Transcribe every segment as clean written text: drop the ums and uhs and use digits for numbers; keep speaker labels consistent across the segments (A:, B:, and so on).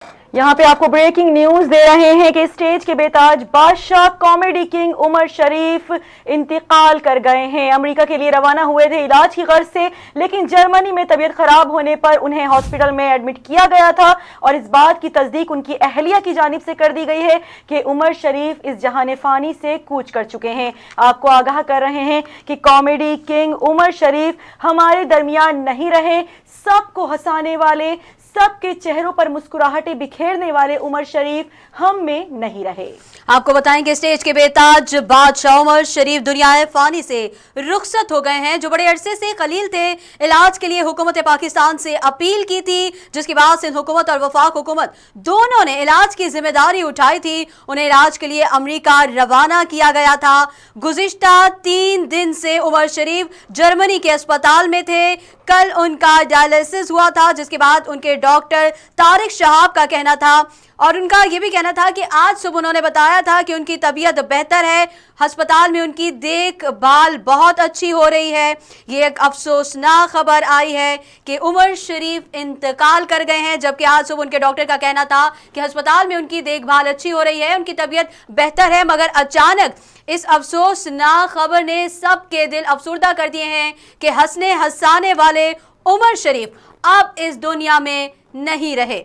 A: यहाँ पे आपको ब्रेकिंग न्यूज दे रहे हैं कि स्टेज के बेताज बादशाह कॉमेडी किंग उमर शरीफ इंतकाल कर गए हैं। अमेरिका के लिए रवाना हुए थे इलाज की गर्ज से, लेकिन जर्मनी में तबीयत खराब होने पर उन्हें हॉस्पिटल में एडमिट किया गया था और इस बात की तस्दीक उनकी अहलिया की जानिब से कर दी गई है कि उमर शरीफ इस जहान फानी से कूच कर चुके हैं। आपको आगाह कर रहे हैं कि कॉमेडी किंग उमर शरीफ हमारे दरमियान नहीं रहे। सबको हंसाने वाले, सबके चेहरों पर मुस्कुराहटें बिखेरने वाले उमर शरीफ हम में नहीं रहे।
B: आपको बताएं कि स्टेज के बेताज बादशाह उमर शरीफ दुनियाए फानी से रुखसत हो गए हैं। जो बड़े अरसे से खलील थे, इलाज के लिए हुकूमत पाकिस्तान से अपील की थी, जिसके बाद सिंध हुकूमत और वफाक हुकूमत दोनों ने इलाज की जिम्मेदारी उठाई थी। उन्हें इलाज के लिए अमेरिका रवाना किया गया था। गुज़िश्ता 3 दिन से उमर शरीफ जर्मनी के अस्पताल में थे। कल उनका डायलिसिस हुआ था, जिसके बाद उनके डॉक्टर तारिक शहाब का कहना था और उनका ये भी कहना था कि आज सुबह उन्होंने बताया था कि उनकी तबीयत बेहतर है, अस्पताल में उनकी देखभाल बहुत अच्छी हो रही है। ये एक अफसोसनाक खबर आई है कि उमर शरीफ इंतकाल कर गए हैं, जबकि आज सुबह उनके डॉक्टर का कहना था कि अस्पताल में उनकी देखभाल अच्छी हो रही है, उनकी तबीयत बेहतर है। मगर अचानक इस अफसोसनाक खबर ने सबके दिल अफसुर्दा कर दिए हैं कि हंसने हंसाने वाले उमर शरीफ अब इस दुनिया में नहीं रहे।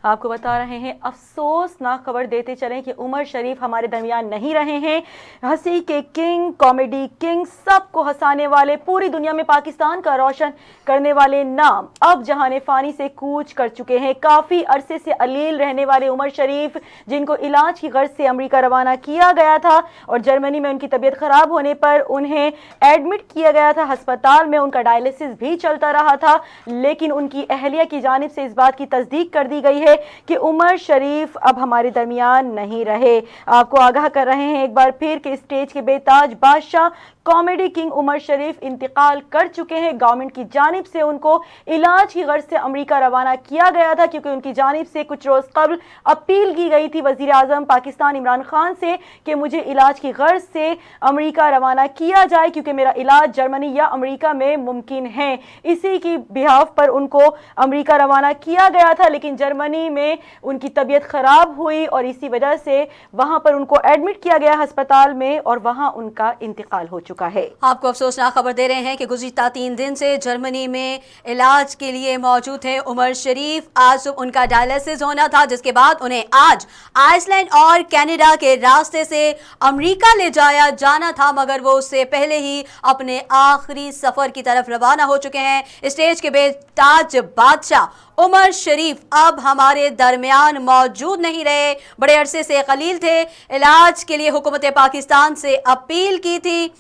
A: आपको बता रहे हैं, अफसोसनाक खबर देते चलें कि उमर शरीफ हमारे दरमियान नहीं रहे हैं। हंसी के किंग, कॉमेडी किंग, सबको हंसाने वाले, पूरी दुनिया में पाकिस्तान का रोशन करने वाले नाम अब जहान फानी से कूच कर चुके हैं। काफ़ी अरसे से अलील रहने वाले उमर शरीफ, जिनको इलाज की गर्ज से अमेरिका रवाना किया गया था और जर्मनी में उनकी तबीयत खराब होने पर उन्हें एडमिट किया गया था अस्पताल में, उनका डायलिसिस भी चलता रहा था, लेकिन उनकी अहलिया की जानिब से इस बात की तस्दीक कर दी गई है कि उमर शरीफ अब हमारे दरमियान नहीं रहे। आपको आगाह कर रहे हैं एक बार फिर कि स्टेज के बेताज बादशाह कॉमेडी किंग उमर शरीफ इंतकाल कर चुके हैं। गवर्नमेंट की जानिब से उनको इलाज की गर्ज से अमेरिका रवाना किया गया था, क्योंकि उनकी जानिब से कुछ रोज कबल अपील की गई थी वजीर आजम पाकिस्तान इमरान खान से कि मुझे इलाज की गर्ज से अमेरिका रवाना किया जाए, क्योंकि मेरा इलाज जर्मनी या अमेरिका में मुमकिन है। इसी की बिहाफ पर उनको अमेरिका रवाना किया गया था, लेकिन जर्मनी में उनकी तबीयत खराब हुई और इसी वजह से वहां पर उनको एडमिट किया गया अस्पताल में और वहां उनका इंतकाल हो चुका है।
B: आपको अफसोसनाक खबर दे रहे हैं कि गुज़िश्ता 3 दिन से जर्मनी में इलाज के लिए मौजूद थे उमर शरीफ। आज सुबह उनका डायलिसिस होना था, जिसके बाद उन्हें आज आइसलैंड और कनाडा के रास्ते से अमेरिका ले जाया जाना था, मगर वो उससे पहले ही अपने आखिरी सफर की तरफ रवाना हो चुके हैं। स्टेज के बेताज बादशाह उमर शरीफ अब हमारे दरमियान मौजूद नहीं रहे। बड़े अरसे से खलील थे, इलाज के लिए हुकूमत पाकिस्तान से अपील की थी।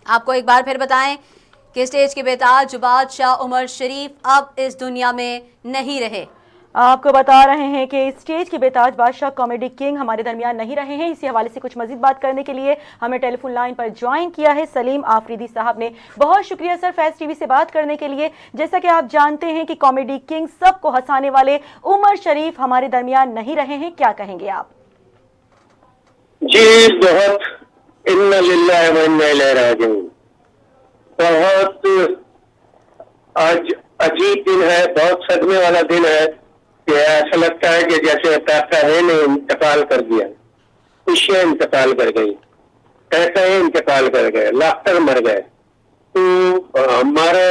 B: आपको एक बार फिर बताएं कि स्टेज के बेताज बादशाह उमर शरीफ अब इस दुनिया में नहीं रहे।
A: आपको बता रहे हैं कि स्टेज के बेताज बादशाह कॉमेडी किंग हमारे दरमियान नहीं रहे हैं। इसी हवाले से कुछ मजीद बात करने के लिए हमें टेलीफोन लाइन पर ज्वाइन किया है सलीम आफरीदी साहब ने। बहुत शुक्रिया सर फैज़ टीवी से बात करने के लिए। जैसा कि आप जानते हैं कि कॉमेडी किंग, सबको हंसाने वाले उमर शरीफ हमारे दरमियान नहीं रहे हैं, क्या कहेंगे आप?
C: जी, बहुत इन्ना लिल्लाहि व इन्ना इलैहि राजिऊन। बहुत आज अजीब दिन है, बहुत सदमे वाला दिन है कि ऐसा लगता है कि जैसे ताकतवर ने इंतकाल कर दिया, खुशियां इंतकाल कर गई, पैसे इंतकाल कर गए, लाखतर मर गए। तो हमारे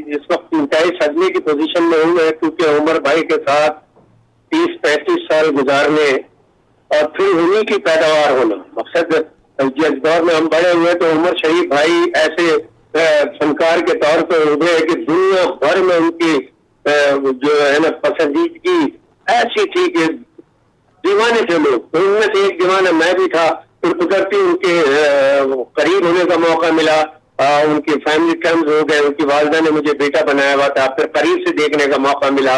C: इस वक्त इंतहाई सदमे की पोजीशन में हूँ मैं, क्योंकि उमर भाई के साथ 30-35 साल गुजारने और फिर उन्हीं की पैदावार होना मकसद। जिस दौर में हम बड़े हुए तो उमर शरीफ भाई ऐसे फनकार के तौर पर उभरे कि दुनिया भर में उनकी जो है ना पसंदीदगी ऐसी थी कि दीवाने थे लोग। तो उनमें से एक दीवाना मैं भी था। फिर कुदरती उनके करीब होने का मौका मिला, उनके फैमिली टर्म्स हो गए, उनकी वालदा ने मुझे बेटा बनाया हुआ था, फिर करीब से देखने का मौका मिला।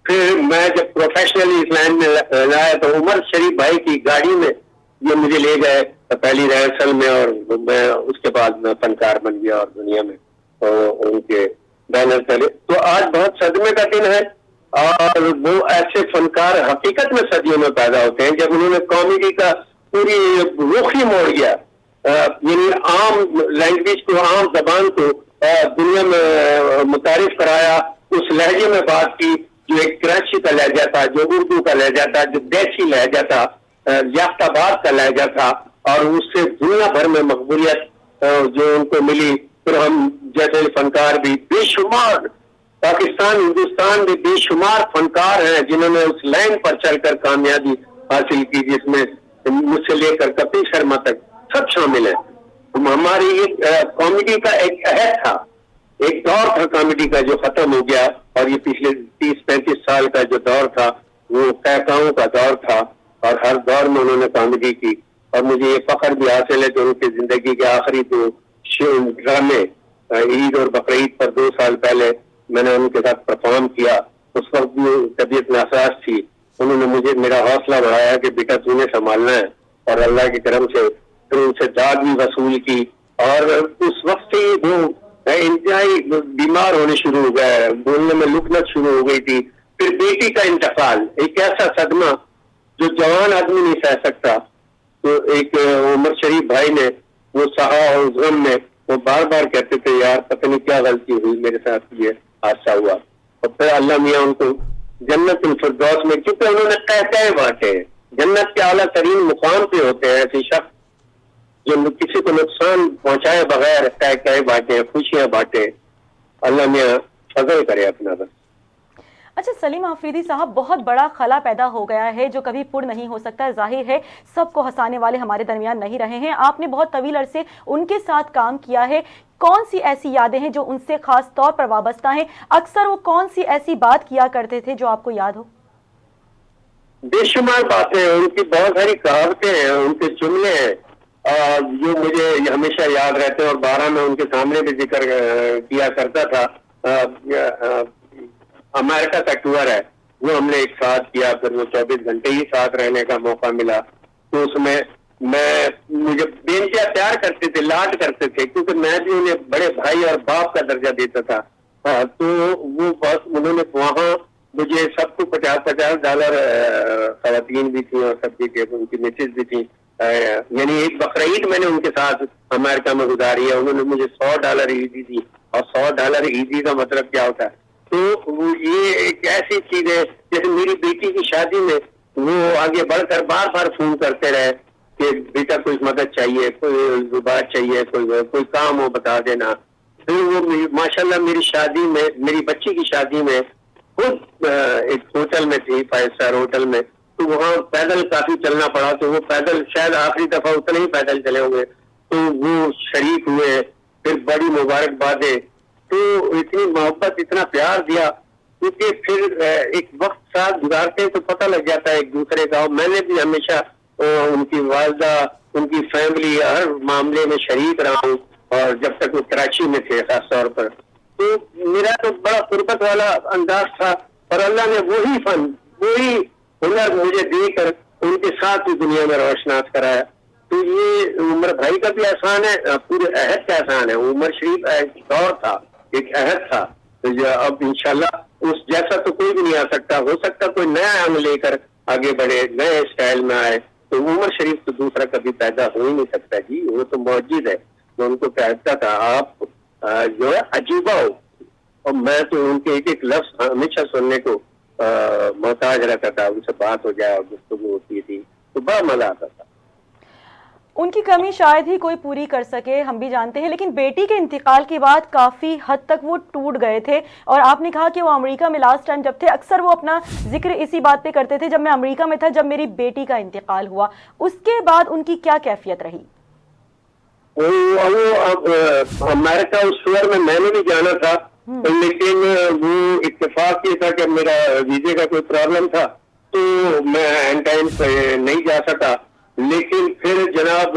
C: फिर मैं जब प्रोफेशनली इस लाइन में लाया तो उमर शरीफ भाई की गाड़ी में ये मुझे ले गए पहली रिहर्सल में, और मैं उसके बाद मैं फनकार बन गया और दुनिया में उनके बैनर चले। तो आज बहुत सदमे का दिन है और वो ऐसे फनकार हकीकत में सदियों में पैदा होते हैं जब उन्होंने कॉमेडी का पूरी रुख ही मोड़ गया, यानी आम लैंग्वेज को, आम जबान को दुनिया में मुतारिफ कराया, उस लहजे में बात की جو ایک کراچی کا لہجہ تھا, جو اردو کا لہجہ تھا, جو دیسی لہجہ تھا, یافت آباد کا لہجہ تھا, اور اس سے دنیا بھر میں مقبولیت جو ان کو ملی. پھر ہم جیسے فنکار بھی بے شمار, پاکستان ہندوستان میں بے شمار فنکار ہیں جنہوں نے اس لائن پر چل کر کامیابی حاصل کی, جس میں مجھ سے لے کر کپل شرما تک سب شامل ہیں. ہماری ایک کامیڈی کا ایک عہد تھا, ایک دور تھا کامیڈی کا جو ختم ہو گیا, اور یہ پچھلے 30-35 سال کا جو دور تھا وہ قہقہوں کا دور تھا, اور ہر دور میں انہوں نے کامیڈی کی. اور مجھے یہ فخر بھی حاصل ہے کہ ان کی زندگی کے آخری 2 ڈرامے عید اور بقرعید پر 2 سال پہلے میں نے ان کے ساتھ پرفارم کیا. اس وقت بھی طبیعت ناساز تھی, انہوں نے مجھے میرا حوصلہ بڑھایا کہ بیٹا تو نے سنبھالنا ہے, اور اللہ کی کرم سے پھر ان سے داد بھی وصول کی. اور اس وقت سے وہ انتہائی بیمار ہونے شروع ہو گئے, بولنے میں لکنت شروع ہو گئی تھی. پھر بیٹی کا انتقال, ایک ایسا صدمہ جو جوان آدمی نہیں سہ سکتا. تو ایک عمر شریف بھائی نے وہ سہا, اور اس غم میں وہ بار بار کہتے تھے یار پتہ نہیں کیا غلطی ہوئی میرے ساتھ, یہ حادثہ ہوا. اور پھر اللہ میاں ان کو جنت الفردوس میں, کیونکہ انہوں نے قہقہے بانٹے, جنت کے اعلیٰ ترین مقام پہ ہوتے ہیں ایسے شخص جو کسی کو نقصان پہنچائے بغیر قہقہے بانٹے, خوشیاں بانٹے. اللہ میاں فضل کرے اپنا بس.
A: اچھا سلیم آفریدی صاحب, بہت بڑا خلا پیدا ہو گیا ہے جو کبھی پر نہیں ہو سکتا. ظاہر ہے سب کو ہنسانے والے ہمارے درمیان نہیں رہے ہیں, آپ نے بہت طویل عرصے ان کے ساتھ کام کیا ہے. کون سی ایسی یادیں ہیں جو ان سے خاص طور پر وابستہ ہیں؟ اکثر وہ کون سی ایسی بات کیا کرتے تھے جو آپ کو یاد ہو؟
C: بے شمار باتیں, ان کی بہت ساری کہاوتیں ہیں, ان کے جملے ہیں جو مجھے ہمیشہ یاد رہتے ہیں, اور 12 میں ان کے سامنے بھی ذکر کیا کرتا تھا. امریکہ کا ٹور ہے وہ ہم نے ایک ساتھ کیا, پھر وہ 24 گھنٹے ہی ساتھ رہنے کا موقع ملا. تو اس میں مجھے بینچیاں پیار کرتے تھے, لاڈ کرتے تھے, کیونکہ میں بھی انہیں بڑے بھائی اور باپ کا درجہ دیتا تھا. تو وہ بس انہوں نے وہاں مجھے سب کو $50 خواتین بھی تھیں اور سب کی ان کی مسز بھی تھیں. یعنی ایک بقرعید میں نے ان کے ساتھ امریکہ میں گزاری ہے. انہوں نے مجھے $100 عیدی دی, اور $100 عیدی کا مطلب کیا ہوتا ہے. تو یہ ایک ایسی چیز ہے, جیسے میری بیٹی کی شادی میں وہ آگے بڑھ کر بار بار فون کرتے رہے کہ بیٹا کوئی مدد چاہیے, کوئی بات چاہیے, کوئی کام ہو بتا دینا. پھر وہ ماشاءاللہ میری شادی میں, میری بچی کی شادی میں خود ایک ہوٹل میں تھی, 5 اسٹار ہوٹل میں, تو وہاں پیدل کافی چلنا پڑا. تو وہ پیدل شاید آخری دفعہ اتنے ہی پیدل چلے ہوں گے, تو وہ شریک ہوئے, پھر بڑی مبارکبادیں. تو اتنی محبت, اتنا پیار دیا, کیونکہ پھر ایک وقت ساتھ گزارتے ہیں تو پتہ لگ جاتا ہے ایک دوسرے کا. میں نے بھی ہمیشہ ان کی والدہ, ان کی فیملی, ہر معاملے میں شریک رہا ہوں, اور جب تک وہ کراچی میں تھے خاص طور پر. تو میرا تو بڑا قربت والا انداز تھا, اور اللہ نے وہی فن, وہی ہنر مجھے دے کر ان کے ساتھ بھی دنیا میں روشناس کرایا. تو یہ عمر بھائی کا بھی احسان ہے, پورے عہد کا احسان ہے. عمر شریف ایک دور تھا, ایک عہد تھا. اب انشاءاللہ اس جیسا تو کوئی بھی نہیں آ سکتا. ہو سکتا کوئی نیا انگ لے کر آگے بڑھے, نئے اسٹائل میں آئے. تو عمر شریف تو دوسرا کبھی پیدا ہو ہی نہیں سکتا جی, وہ تو معجز ہے. میں ان کو کہتا تھا آپ جو ہے عجیبہ ہو, اور میں تو ان کے ایک ایک لفظ ہمیشہ سننے کو محتاج رہتا تھا. ان سے بات ہو جائے اور گفتگو ہوتی تھی تو بڑا مزہ آتا تھا.
A: ان کی کمی شاید ہی کوئی پوری کر سکے, ہم بھی جانتے ہیں, لیکن بیٹی کے انتقال کے بعد کافی حد تک وہ ٹوٹ گئے تھے. اور آپ نے کہا کہ وہ امریکہ میں لاسٹ ٹائم جب تھے, اکثر وہ اپنا ذکر اسی بات پہ کرتے تھے, جب میں امریکہ میں تھا جب میری بیٹی کا انتقال ہوا. اس کے بعد ان کی کیا کیفیت رہی؟
C: امریکہ اس ٹور میں نے بھی جانا تھا, لیکن وہ اتفاق یہ تھا کہ میرا ویزے کا کوئی پرابلم تھا, تو میں اینڈ ٹائم نہیں جا سکا. لیکن پھر جناب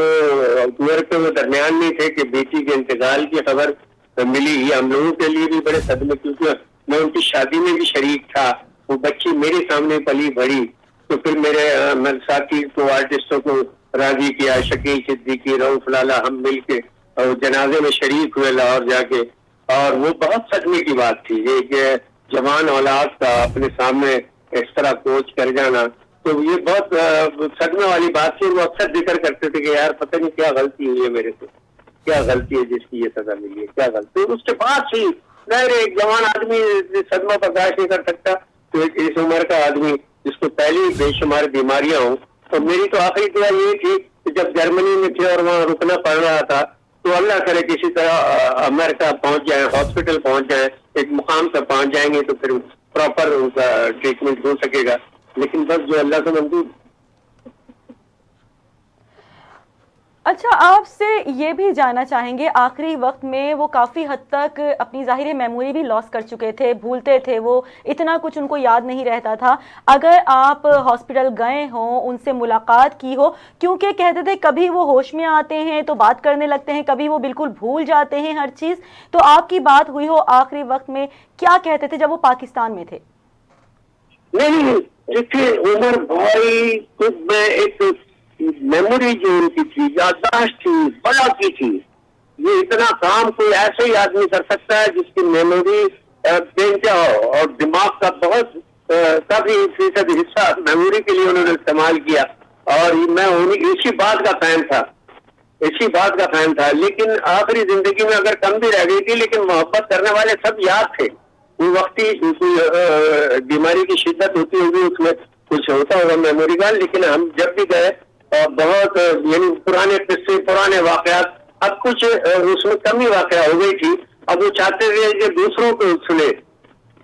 C: ٹور کے وہ درمیان میں تھے کہ بیٹی کے انتقال کی خبر ملی. یہ ہم لوگوں کے لیے بھی بڑے صدمے, کیونکہ میں ان کی شادی میں بھی شریک تھا. وہ بچی میرے سامنے پلی بڑی. تو پھر میرے ساتھی کو, آرٹسٹوں کو راضی کیا, شکیل صدیقی, رؤف لالا, ہم مل کے جنازے میں شریک ہوئے لاہور جا کے. اور وہ بہت صدمے کی بات تھی, ایک جوان اولاد کا اپنے سامنے اس طرح کوچ کر جانا. تو یہ بہت صدمے والی بات تھی. وہ اکثر ذکر کرتے تھے کہ یار پتہ نہیں کیا غلطی ہوئی ہے میرے سے, کیا غلطی ہے جس کی یہ سزا ملی ہے, کیا غلطی. اس کے بعد سے ایک جوان آدمی صدمہ برداشت نہیں کر سکتا. इस उम्र का आदमी जिसको पहली बेशुमार बीमारियां हो। तो मेरी तो आखिरी दुआ ये थी कि जब जर्मनी में थे और वहाँ रुकना पड़ रहा था, तो अल्लाह करे किसी तरह अमेरिका पहुंच जाए, हॉस्पिटल पहुंच जाए, एक मुकाम तक पहुंच जाएंगे तो फिर प्रॉपर उनका ट्रीटमेंट हो सकेगा। लेकिन बस जो अल्लाह से मंजूर।
A: अच्छा, आपसे ये भी जानना चाहेंगे, आखिरी वक्त में वो काफ़ी हद तक अपनी ज़ाहिर मेमोरी भी लॉस कर चुके थे, भूलते थे, वो इतना कुछ उनको याद नहीं रहता था। अगर आप हॉस्पिटल गए हों, उनसे मुलाकात की हो, क्योंकि कहते थे कभी वो होश में आते हैं तो बात करने लगते हैं, कभी वो बिल्कुल भूल जाते हैं हर चीज़, तो आपकी बात हुई हो आखिरी वक्त में, क्या कहते थे जब वो पाकिस्तान में थे?
C: नहीं, देखिए उमर भाई खुद में एक मेमोरी जो उनकी थी, याददाश्त थी, बड़ा की थी। ये इतना काम कोई ऐसे ही आदमी कर सकता है जिसकी मेमोरी बेंचा हो, और दिमाग का बहुत काफी फीसद हिस्सा मेमोरी के लिए उन्होंने इस्तेमाल किया। और मैं इसी बात का फैन था, लेकिन आखिरी जिंदगी में अगर कम भी रह गई थी, लेकिन मोहब्बत करने वाले सब याद थे। वो वक्ती बीमारी की शिद्दत होती होगी, उसमें कुछ होता होगा मेमोरी का, लेकिन हम जब भी गए बहुत यानी पुराने किस्से, पुराने वाकयात, अब कुछ उसमें कमी वाकया हो गई थी। अब वो चाहते थे कि दूसरों को सुने,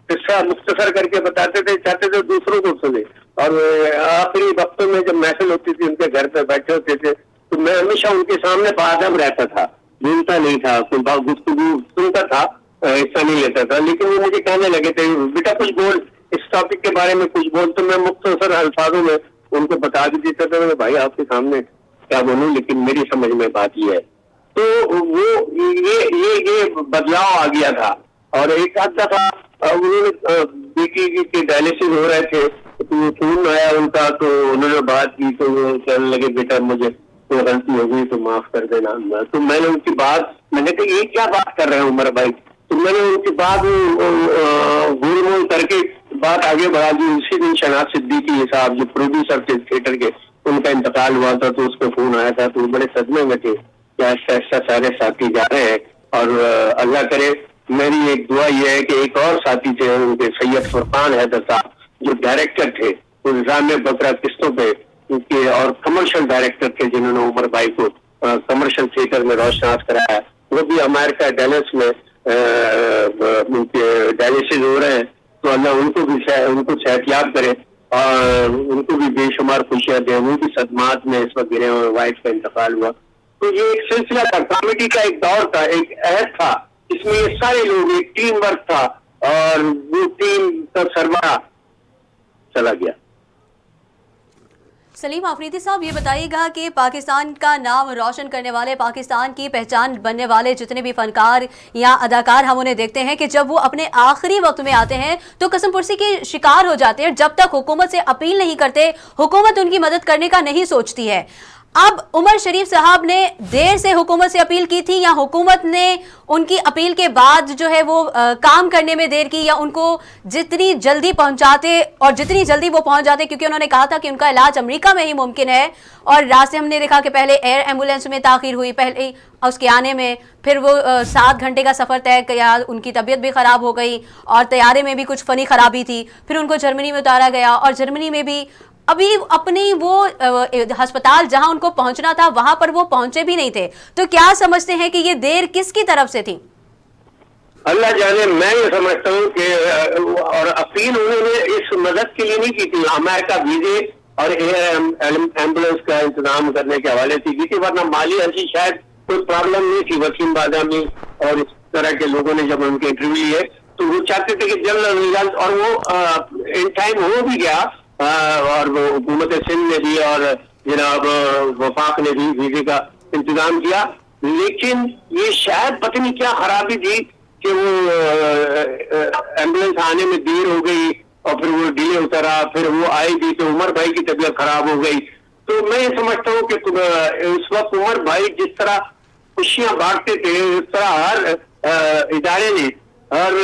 C: किस्सा मुख्तसर करके बताते थे, चाहते थे दूसरों को सुने। और आखिरी वक्तों में जब महफिल होती थी, उनके घर पे बैठे होते थे, तो मैं हमेशा उनके सामने बादम रहता था, बोलता नहीं था, कोई गुफ्तगू सुनता था, हिस्सा नहीं लेता था। लेकिन वो मुझे कहने लगे थे, बेटा कुछ बोल, इस टॉपिक के बारे में कुछ बोल। तो मैं मुख्तसर अल्फाजों में उनको बता भी देता था, मैं भाई आपके सामने क्या बोलूं, लेकिन मेरी समझ में बात ये है। तो वो ये बदलाव आ गया था। और एक आध दफा उन्होंने बेटी के डायलिसिस हो रहे थे, तो फोन आया उनका, तो उन्होंने बात की, तो वो कहने लगे बेटा मुझे तो गलती हो गई, तो माफ कर देना। तो मैंने उनकी बात, मैंने कहा ये क्या बात कर रहे हैं उमर भाई, तो मैंने उनकी बात गोल मोल करके बात आगे बढ़ा दी। उसी दिन शहनाज सिद्दीकी साहब जो प्रोड्यूसर थे थिएटर के, उनका इंतकाल हुआ था, तो उसको फोन आया था, तो बड़े सदमे में थे कि ऐसा सारे साथी जा रहे हैं। और अल्लाह करे, मेरी एक दुआ यह है कि एक और साथी थे उनके, सैयद फुरकान हैदर साहब जो डायरेक्टर थे निजाम बकरा किस्तों पे उनके, और कमर्शियल डायरेक्टर थे जिन्होंने उमर भाई को कमर्शियल थिएटर में रोशनास कराया। वो भी अमेरिका डैलस में उनके डायलिसिस हो रहे हैं, तो अल्लाह उनको सेहतयाब करे और उनको भी बेशुमार खुशियां दे। वो भी सदमात में इस वक्त गिरे हुए, वाइफ का इंतकाल हुआ। तो ये एक सिलसिला था, कॉमेडी का एक दौर था, एक अहद था, इसमें ये सारे लोग, एक टीम वर्क था, और वो टीम का सरबराह चला गया।
B: सलीम आफरीदी साहब, ये बताइएगा कि पाकिस्तान का नाम रोशन करने वाले, पाकिस्तान की पहचान बनने वाले जितने भी फनकार या अदाकार हम उन्हें देखते हैं कि जब वो अपने आखिरी वक्त में आते हैं तो कसम पुरसी के शिकार हो जाते हैं। जब तक हुकूमत से अपील नहीं करते, हुकूमत उनकी मदद करने का नहीं सोचती है। अब उमर शरीफ साहब ने देर से हुकूमत से अपील की थी, या हुकूमत ने उनकी अपील के बाद जो है वो काम करने में देर की, या उनको जितनी जल्दी पहुंचाते और जितनी जल्दी वो पहुंच जाते, क्योंकि उन्होंने कहा था कि उनका इलाज अमेरिका में ही मुमकिन है। और रास्ते हमने देखा कि पहले एयर एम्बुलेंस में ताखीर हुई, पहले उसके आने में, फिर वो 7 घंटे का सफ़र तय किया, उनकी तबीयत भी ख़राब हो गई और तैयारे में भी कुछ फ़नी ख़राबी थी। फिर उनको जर्मनी में उतारा गया, और जर्मनी में भी अभी अपनी वो अस्पताल जहां उनको पहुंचना था वहां पर वो पहुंचे भी नहीं थे। तो क्या समझते हैं कि ये देर किसकी तरफ से थी?
C: अल्लाह जाने, मैं ये समझता हूँ कि और अपील उन्होंने इस मदद के लिए नहीं की थी, अमेरिका वीजे और एयर एम्बुलेंस का इंतजाम करने के हवाले से की थी, वरना माली ऐसी शायद कोई प्रॉब्लम नहीं थी। वसीम बादामी और इस तरह के लोगों ने जब उनके इंटरव्यू लिए, तो वो चाहते थे कि जल्द रिजल्ट, और वो इन टाइम हो भी गया। और वो हुकूमत सिंध ने भी और जनाब वफाक ने भी वीजे का इंतजाम किया। लेकिन ये शायद पता नहीं क्या खराबी थी कि वो एम्बुलेंस आने में देर हो गई, और फिर वो डिले उतरा, फिर वो आई भी तो उमर भाई की तबीयत खराब हो गई। तो मैं ये समझता हूँ कि उस वक्त उमर भाई जिस तरह खुशियां बांटते थे, उस तरह हर इदारे ने, हर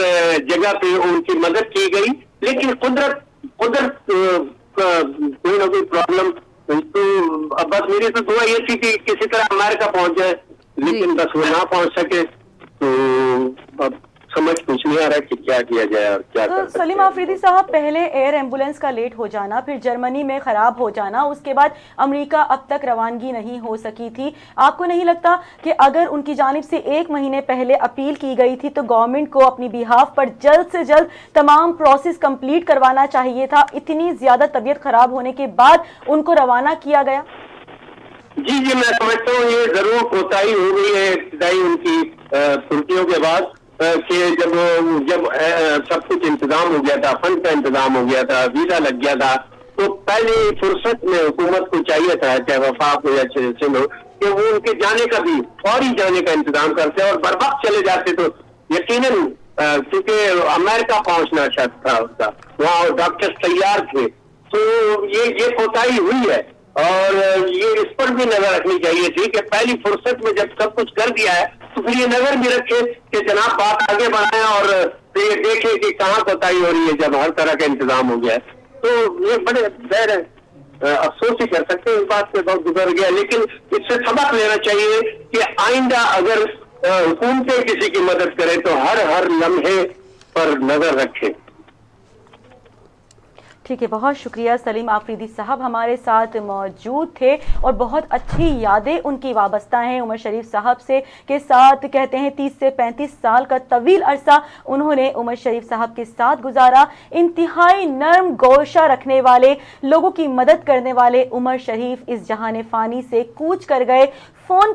C: जगह पे उनकी मदद की गई। लेकिन कुदरत कोई ना कोई प्रॉब्लम, तो अब बस मेरी तो दुआ ये थी कि किसी तरह अमेरिका पहुंच जाए, लेकिन बस वो ना पहुंच सके। तो अब समझ कुछ नहीं आ रहा कि क्या किया जाए और क्या
A: तो
C: कर सकते
A: सलीम
C: हैं।
A: आफरीदी साहब, पहले एयर एम्बुलेंस का लेट हो जाना, फिर जर्मनी में खराब हो जाना, उसके बाद अमेरिका अब तक रवानगी नहीं हो सकी थी। आपको नहीं लगता कि अगर उनकी जानिब से 1 महीने पहले अपील की गई थी तो गवर्नमेंट को अपनी बिहाफ पर जल्द से जल्द तमाम प्रोसेस कंप्लीट करवाना चाहिए था? इतनी ज्यादा तबीयत खराब होने के बाद उनको रवाना किया गया।
C: जी जी, मैं समझता हूँ ये जरूर कोताही हो गई है इब्तदाई उनकी त्रुटियों के बाद, कि जब सब कुछ इंतजाम हो गया था, फंड का इंतजाम हो गया था, वीजा लग गया था, तो पहले फुर्सत में हुकूमत को चाहिए था, चाहे वफाक हो या सिंध हो, कि वो उनके जाने का भी, फौरी जाने का इंतजाम करते और बर्वक्त चले जाते तो यकीनन, क्योंकि अमेरिका पहुंचना चाहता था उसका, वहाँ डॉक्टर तैयार थे, तो ये कोताही हुई है। और ये इस पर भी नजर रखनी चाहिए थी कि पहली फुर्सत में जब सब कुछ कर दिया है तो फिर ये नजर भी रखे कि जनाब बात आगे बढ़ाएं और फिर ये देखे कि कहाँ कोताही हो रही है जब हर तरह का इंतजाम हो गया है। तो ये बड़े खैर अफसोस ही कर सकते हैं, इस बात से बहुत गुजर गया, लेकिन इससे सबक लेना चाहिए कि आइंदा अगर हुकूमतें किसी की मदद करें तो हर लम्हे पर नजर रखें।
A: ठीक है, बहुत शुक्रिया। सलीम आफरीदी साहब हमारे साथ मौजूद थे और बहुत अच्छी यादें उनकी वाबस्ता हैं उमर शरीफ साहब से के साथ। कहते हैं 30 से 35 साल का तवील अरसा उन्होंने उमर शरीफ साहब के साथ गुजारा। इंतहाई नर्म गोशा रखने वाले, लोगों की मदद करने वाले उमर शरीफ इस जहान फ़ानी से कूच कर गए। फ़ोन